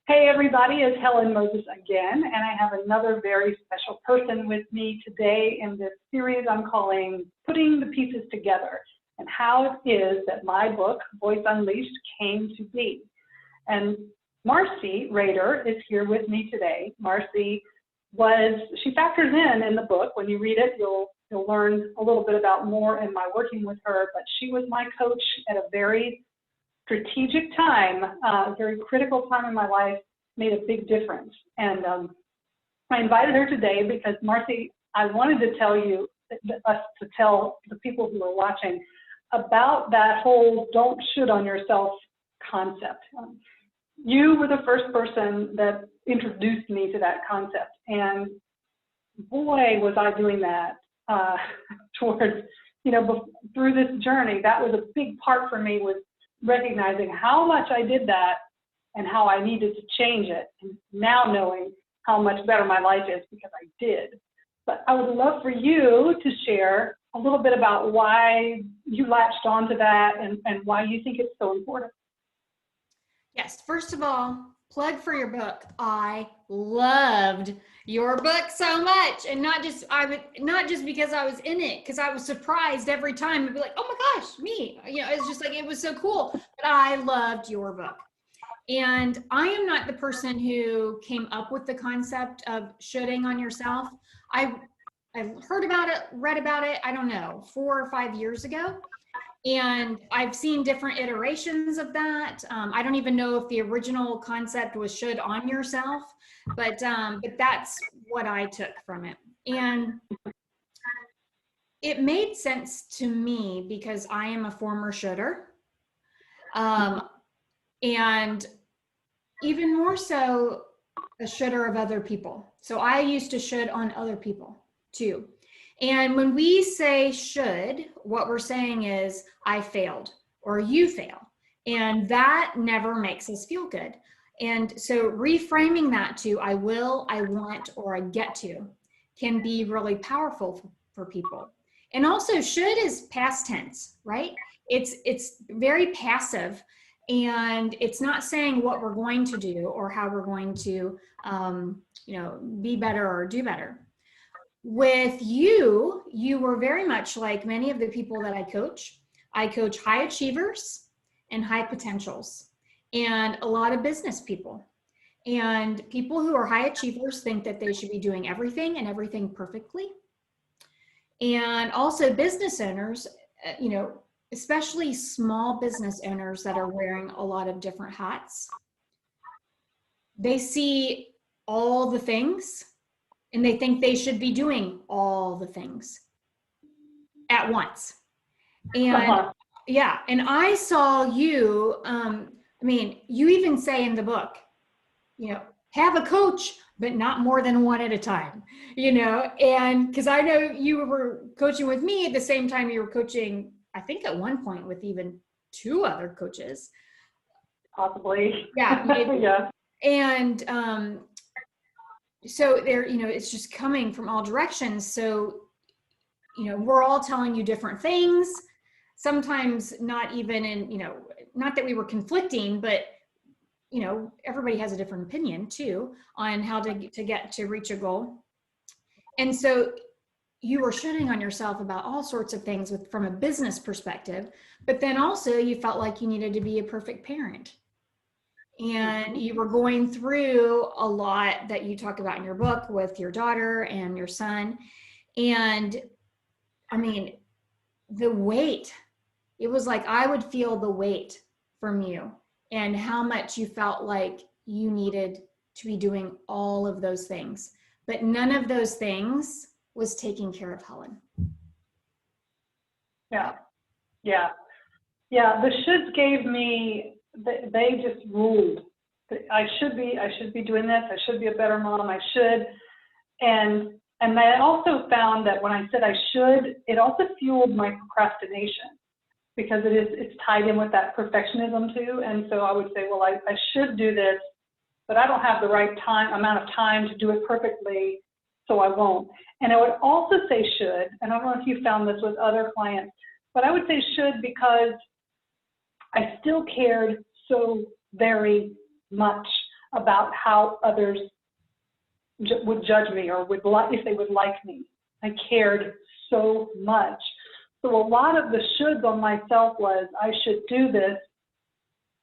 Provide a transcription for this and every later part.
Hey everybody, it's Helen Moses again, and I have another very special person with me today in this series I'm calling Putting the Pieces Together, and how it is that my book, Voice Unleashed, came to be. And Marcy Rader is here with me today. Marcy she factors in the book. When you read it, you'll learn a little bit about more in my working with her, but she was my coach at a very strategic time, a very critical time in my life, made a big difference. And I invited her today because, Marcy, I wanted to tell the people who are watching about that whole don't should on yourself concept. You were the first person that introduced me to that concept. And boy, was I doing that towards, through this journey. That was a big part for me, was recognizing how much I did that and how I needed to change it, and now knowing how much better my life is because I did. But I would love for you to share a little bit about why you latched onto that and why you think it's so important. Yes, first of all, plug for your book. I loved your book so much, and not just because I was in it, because I was surprised every time. I'd be like, oh my gosh, me. It's just like, it was so cool. But I loved your book. And I am not the person who came up with the concept of shoulding on yourself. I heard about it, read about it, I don't know, 4 or 5 years ago. And I've seen different iterations of that. I don't even know if the original concept was should on yourself, but that's what I took from it. And it made sense to me because I am a former shoulder. And even more so, a shoulder of other people. So I used to should on other people too. And when we say should, what we're saying is I failed or you fail. And that never makes us feel good. And so reframing that to I will, I want, or I get to can be really powerful for people. And also should is past tense, right? It's very passive. And it's not saying what we're going to do or how we're going to, be better or do better. With you were very much like many of the people that I coach. I coach high achievers and high potentials and a lot of business people. And people who are high achievers think that they should be doing everything and everything perfectly. And also business owners, especially small business owners that are wearing a lot of different hats, they see all the things and they think they should be doing all the things at once. And yeah, and I saw you, you even say in the book, have a coach, but not more than one at a time, and because I know you were coaching with me at the same time you were coaching, I think at one point with even 2 other coaches. Possibly. Yeah. Maybe. Yeah. And so there, it's just coming from all directions. So, we're all telling you different things, sometimes not even in, not that we were conflicting, but, everybody has a different opinion too on how to reach a goal. And so you were shooting on yourself about all sorts of things from a business perspective, but then also you felt like you needed to be a perfect parent. And you were going through a lot that you talk about in your book with your daughter and your son. And the weight, it was like I would feel the weight from you and how much you felt like you needed to be doing all of those things. But none of those things was taking care of Helen. Yeah. The shoulds gave me, they just ruled. I should be doing this. I should be a better mom. I should. And I also found that when I said I should, it also fueled my procrastination because it's tied in with that perfectionism too. And so I would say, well, I should do this, but I don't have the right amount of time to do it perfectly, so I won't. And I would also say should, and I don't know if you found this with other clients, but I would say should because I still cared so very much about how others would judge me or would if they would like me. I cared so much. So a lot of the shoulds on myself was, I should do this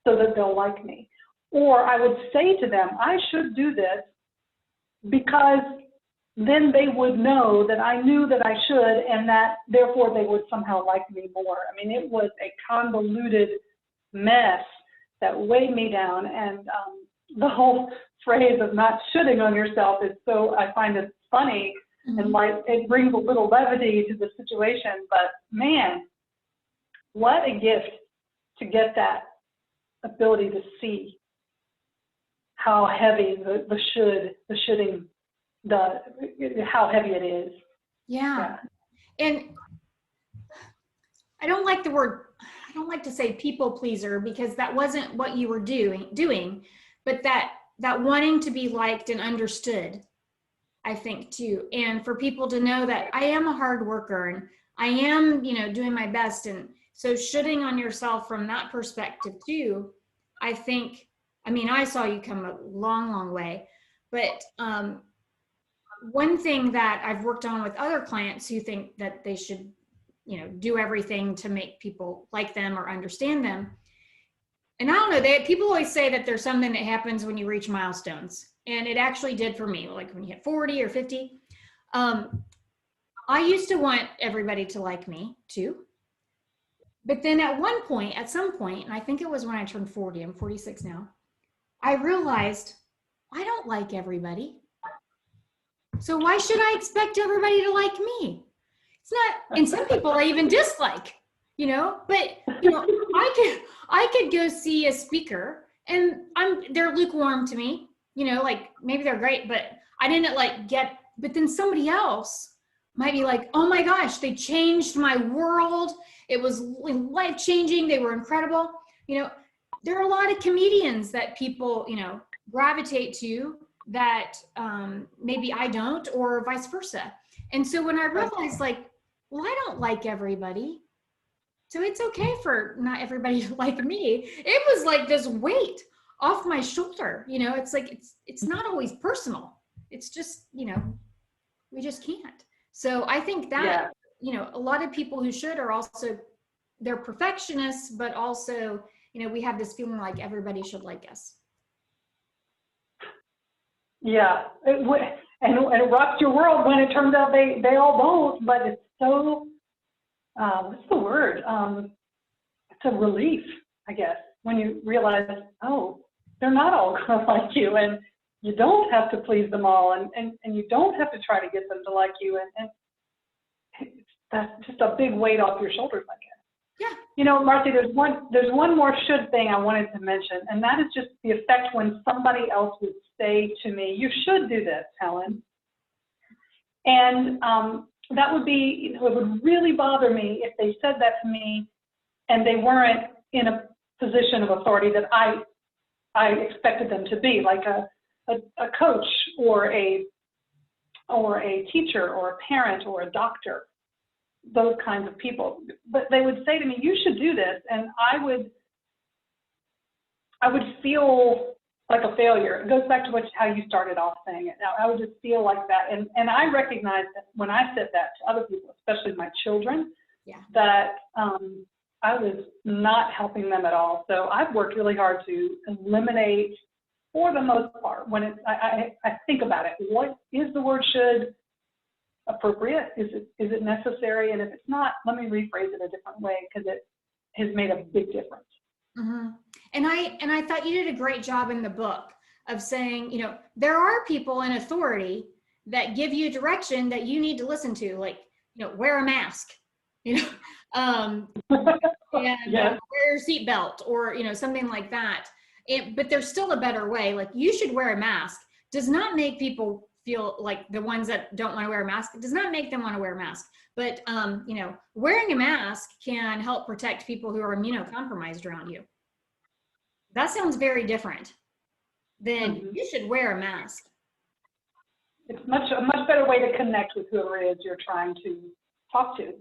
so that they'll like me. Or I would say to them, I should do this because then they would know that I knew that I should, and that therefore they would somehow like me more. I mean, it was a convoluted mess that weighed me down. And the whole phrase of not shoulding on yourself is so, I find it funny. And like, it brings a little levity to the situation, but man, what a gift to get that ability to see how heavy the shoulding does, how heavy it is. Yeah. And I don't like to say people pleaser, because that wasn't what you were doing, but that wanting to be liked and understood, I think too. And for people to know that I am a hard worker and I am, doing my best. And so shoulding on yourself from that perspective too, I think, I saw you come a long, long way. But one thing that I've worked on with other clients who think that they should, do everything to make people like them or understand them. And I don't know, people always say that there's something that happens when you reach milestones. And it actually did for me, like when you hit 40 or 50. I used to want everybody to like me too. But then at some point, and I think it was when I turned 40, I'm 46 now, I realized I don't like everybody. So why should I expect everybody to like me? It's not, and some people I even dislike, but I could go see a speaker and they're lukewarm to me, like maybe they're great, but I didn't but then somebody else might be like, oh my gosh, they changed my world. It was life-changing. They were incredible. There are a lot of comedians that people, gravitate to that maybe I don't, or vice versa. And so when I realized I don't like everybody, so it's okay for not everybody to like me. It was like this weight off my shoulder. It's like, it's not always personal. It's just, we just can't. So I think that, a lot of people who should are also, they're perfectionists, but also, we have this feeling like everybody should like us. Yeah, and it rocks your world when it turns out they all don't, but it's so, what's the word? It's a relief, I guess, when you realize, oh, they're not all gonna like you, and you don't have to please them all, and you don't have to try to get them to like you, and that's just a big weight off your shoulders, I guess. Yeah. Marcy, there's one more should thing I wanted to mention, and that is just the effect when somebody else would say to me, you should do this, Helen. And that would be, it would really bother me if they said that to me and they weren't in a position of authority that I expected them to be, like a coach or a teacher or a parent or a doctor, those kinds of people. But they would say to me, you should do this, and I would feel like a failure. It goes back to how you started off saying it. Now, I would just feel like that. And I recognize that when I said that to other people, especially my children, that I was not helping them at all. So I've worked really hard to eliminate, for the most part, when I think about it, what is the word should appropriate? Is it necessary? And if it's not, let me rephrase it a different way, because it has made a big difference. Mm-hmm. And I thought you did a great job in the book of saying, there are people in authority that give you direction that you need to listen to, like, wear a mask, and wear your seatbelt, or, something like that. But there's still a better way. Like, you should wear a mask does not make people feel like, the ones that don't want to wear a mask, it does not make them want to wear a mask. But, wearing a mask can help protect people who are immunocompromised around you. That sounds very different than you should wear a mask. It's a much better way to connect with whoever it is you're trying to talk to.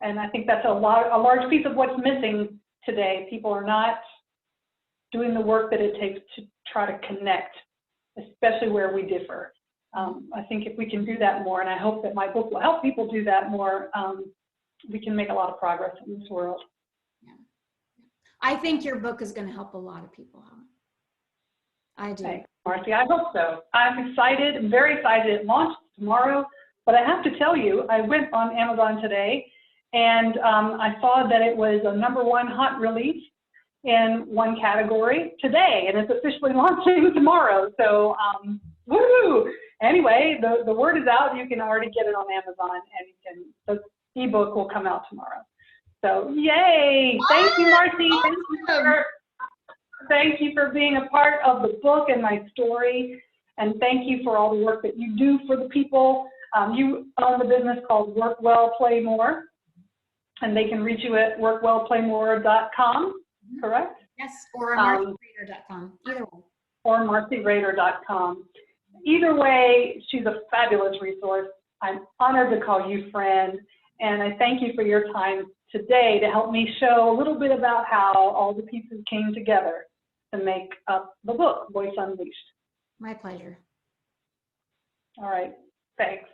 And I think that's a large piece of what's missing today. People are not doing the work that it takes to try to connect especially where we differ. I think if we can do that more, and I hope that my book will help people do that more, we can make a lot of progress in this world. Yeah. I think your book is going to help a lot of people, Helen. I do. Thanks, Marcy. I hope so. I'm excited. I'm very excited. It launches tomorrow. But I have to tell you, I went on Amazon today, and I saw that it was a #1 hot release in one category today, and it's officially launching tomorrow. So, woo! Anyway, the word is out. You can already get it on Amazon, and the ebook will come out tomorrow. So, yay! Thank you, Marcy. Thank you for being a part of the book and my story, and thank you for all the work that you do for the people. You own the business called Work Well, Play More, and they can reach you at workwellplaymore.com, correct? Yes, or marcyrader.com, either one. Or marcyrader.com. Either way, she's a fabulous resource. I'm honored to call you friend, and I thank you for your time today to help me show a little bit about how all the pieces came together to make up the book, Voice Unleashed. My pleasure. All right, thanks.